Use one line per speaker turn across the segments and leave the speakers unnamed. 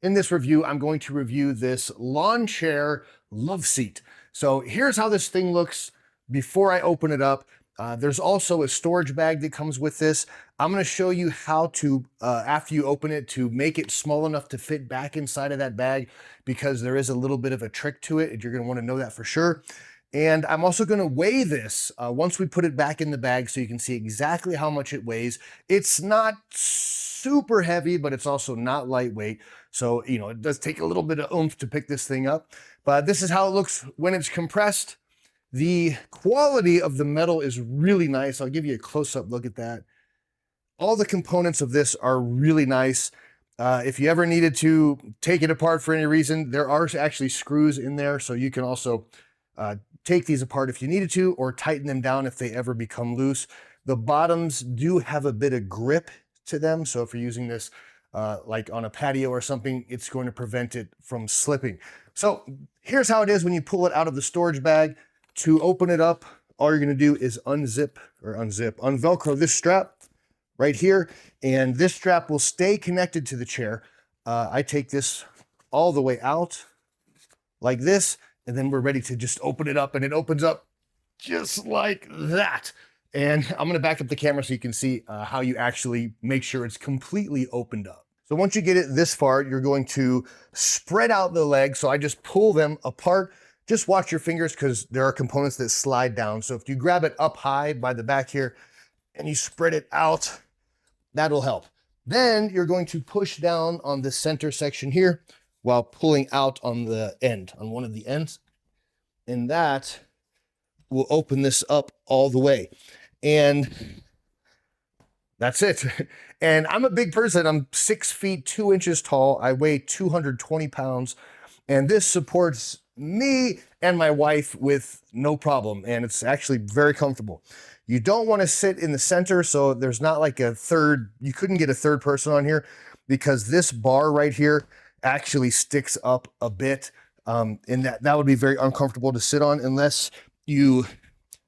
In this review, I'm going to review this lawn chair love seat. So here's how this thing looks before I open it up. There's also a storage bag that comes with this. I'm going to show you how to, after you open it, to make it small enough to fit back inside of that bag, because there is a little bit of a trick to it and you're going to want to know that for sure. And I'm also going to weigh this once we put it back in the bag so you can see exactly how much it weighs. It's not super heavy, but it's also not lightweight. So, it does take a little bit of oomph to pick this thing up. But this is how it looks when it's compressed. The quality of the metal is really nice. I'll give you a close-up look at that. All the components of this are really nice. If you ever needed to take it apart for any reason, there are actually screws in there, so you can also take these apart if you needed to, or tighten them down if they ever become loose. The bottoms do have a bit of grip to them, so if you're using this like on a patio or something, it's going to prevent it from slipping. So here's how it is when you pull it out of the storage bag. To open it up, all you're going to do is unvelcro this strap right here, and this strap will stay connected to the chair. I take this all the way out like this, and then we're ready to just open it up, and it opens up just like that. And I'm going to back up the camera so you can see how you actually make sure it's completely opened up. So once you get it this far, you're going to spread out the legs. So I just pull them apart. Just watch your fingers, because there are components that slide down. So if you grab it up high by the back here and you spread it out, that'll help. Then you're going to push down on the center section here while pulling out on the end, on one of the ends. And that will open this up all the way. And that's it. And I'm a big person. I'm 6 feet 2 inches tall. I weigh 220 pounds. And this supports me and my wife with no problem. And it's actually very comfortable. You don't want to sit in the center, so there's not like a third, you couldn't get a third person on here, because this bar right here actually sticks up a bit. And that would be very uncomfortable to sit on unless you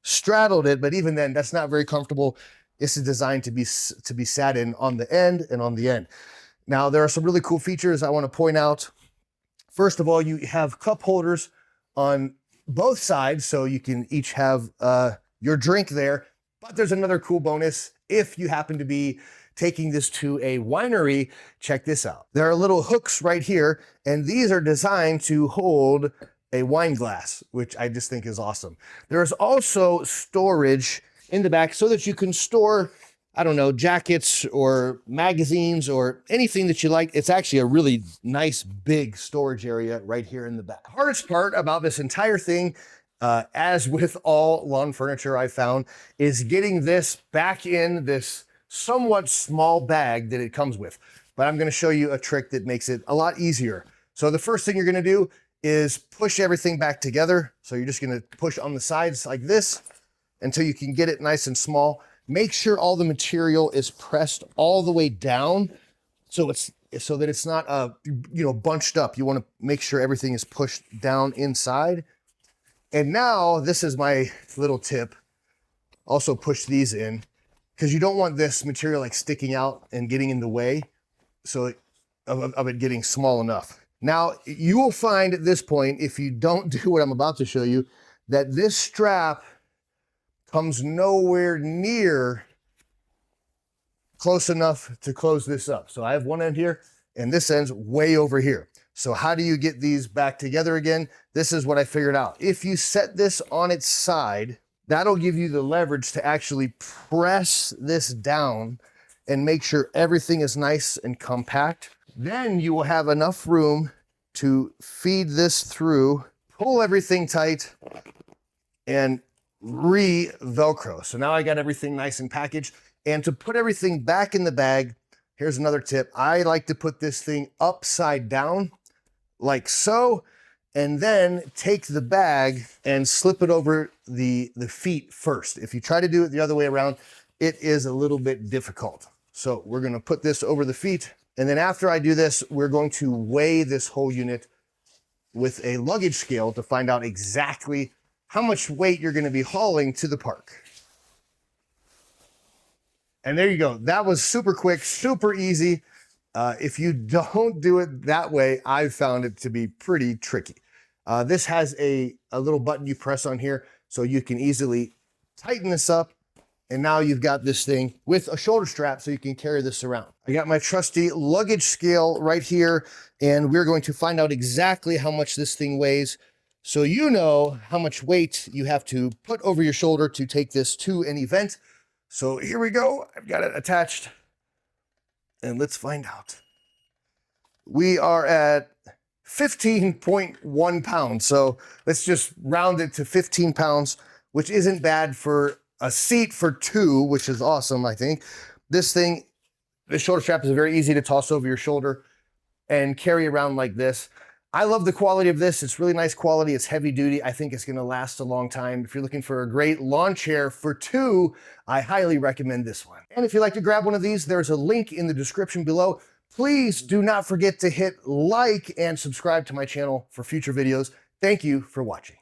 straddled it. But even then, that's not very comfortable. This is designed to be sat in on the end and on the end. Now, there are some really cool features I want to point out. First of all, you have cup holders on both sides, so you can each have your drink there. But there's another cool bonus. If you happen to be taking this to a winery, check this out. There are little hooks right here, and these are designed to hold a wine glass, which I just think is awesome. There's also storage in the back so that you can store, I don't know, jackets or magazines or anything that you like. It's actually a really nice big storage area right here in the back. The hardest part about this entire thing, as with all lawn furniture I found, is getting this back in this somewhat small bag that it comes with. But I'm going to show you a trick that makes it a lot easier. So the first thing you're going to do is push everything back together. So you're just going to push on the sides like this until you can get it nice and small. Make sure all the material is pressed all the way down, so that it's not bunched up. You want to make sure everything is pushed down inside. And now this is my little tip. Also push these in, because you don't want this material like sticking out and getting in the way of it getting small enough. Now, you will find at this point, if you don't do what I'm about to show you, that this strap comes nowhere near close enough to close this up. So I have one end here, and this end's way over here. So how do you get these back together again? This is what I figured out. If you set this on its side, that'll give you the leverage to actually press this down and make sure everything is nice and compact. Then you will have enough room to feed this through, pull everything tight, and re-Velcro. So now I got everything nice and packaged. And to put everything back in the bag, here's another tip. I like to put this thing upside down, like so, and then take the bag and slip it over the feet first. If you try to do it the other way around, it is a little bit difficult. So we're going to put this over the feet. And then after I do this, we're going to weigh this whole unit with a luggage scale to find out exactly how much weight you're going to be hauling to the park. And there you go. That was super quick, super easy. If you don't do it that way, I've found it to be pretty tricky. This has a little button you press on here so you can easily tighten this up. And now you've got this thing with a shoulder strap so you can carry this around. I got my trusty luggage scale right here, and we're going to find out exactly how much this thing weighs so you know how much weight you have to put over your shoulder to take this to an event. So here we go. I've got it attached, and let's find out. We are at 15.1 pounds. So let's just round it to 15 pounds, which isn't bad for a seat for two, which is awesome, I think. This thing, the shoulder strap is very easy to toss over your shoulder and carry around like this. I love the quality of this. It's really nice quality. It's heavy duty. I think it's gonna last a long time. If you're looking for a great lawn chair for two, I highly recommend this one. And if you'd like to grab one of these, there's a link in the description below. Please do not forget to hit like and subscribe to my channel for future videos. Thank you for watching.